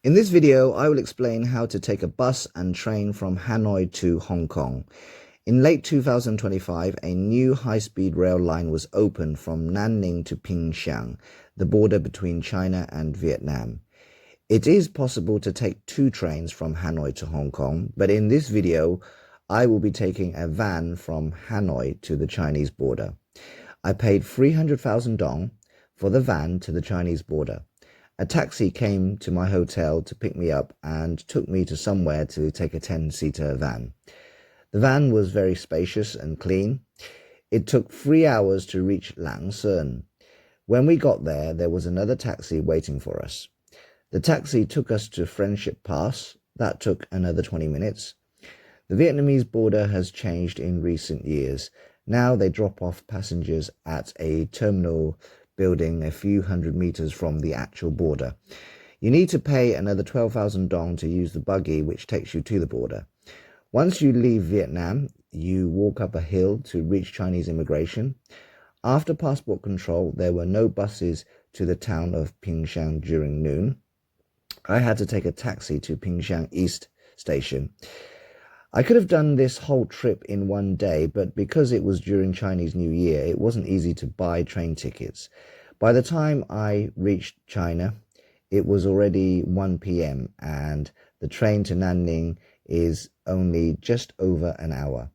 In this video, I will explain how to take a bus and train from Hanoi to Hong Kong. In late 2025, a new high-speed rail line was opened from Nanning to Pingxiang, the border between China and Vietnam. It is possible to take two trains from Hanoi to Hong Kong, but in this video, I will be taking a van from Hanoi to the Chinese border. I paid 300,000 dong for the van to the Chinese border. A taxi came to my hotel to pick me up and took me to somewhere to take a 10-seater van. The van was very spacious and clean. It took 3 hours to reach Langsun. When we got there, there was another taxi waiting for us. The taxi took us to Friendship Pass. That took another 20 minutes. The Vietnamese border has changed in recent years. Now they drop off passengers at a terminal building a few hundred meters from the actual border. You need to pay another 12,000 dong to use the buggy which takes you to the border. Once you leave Vietnam, you walk up a hill to reach Chinese immigration. After passport control, there were no buses to the town of Pingxiang during noon. I had to take a taxi to Pingxiang East Station. I could have done this whole trip in one day, but because it was during Chinese New Year, it wasn't easy to buy train tickets. By the time I reached China, it was already 1 p.m. and the train to Nanning is only just over an hour.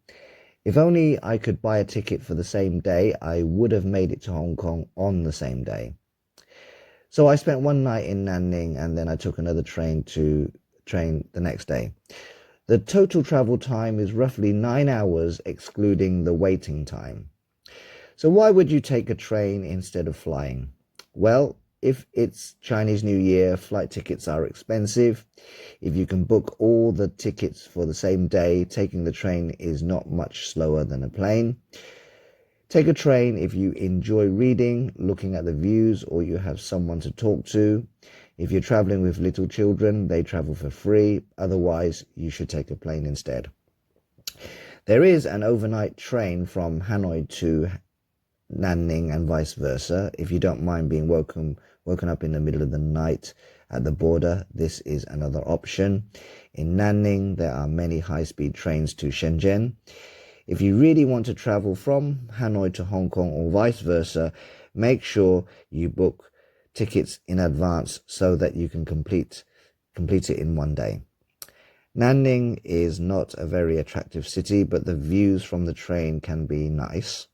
If only I could buy a ticket for the same day, I would have made it to Hong Kong on the same day. So I spent one night in Nanning and then I took another train the next day. The total travel time is roughly 9 hours, excluding the waiting time. So why would you take a train instead of flying? Well, if it's Chinese New Year, flight tickets are expensive. If you can book all the tickets for the same day, taking the train is not much slower than a plane. Take a train if you enjoy reading, looking at the views, or you have someone to talk to. If you're traveling with little children, they travel for free. Otherwise, you should take a plane instead. There is an overnight train from Hanoi to Nanning and vice versa. If you don't mind being woken up in the middle of the night at the border, this is another option. In Nanning, there are many high-speed trains to Shenzhen. If you really want to travel from Hanoi to Hong Kong or vice versa, make sure you book tickets in advance so that you can complete it in one day. Nanning is not a very attractive city, but the views from the train can be nice.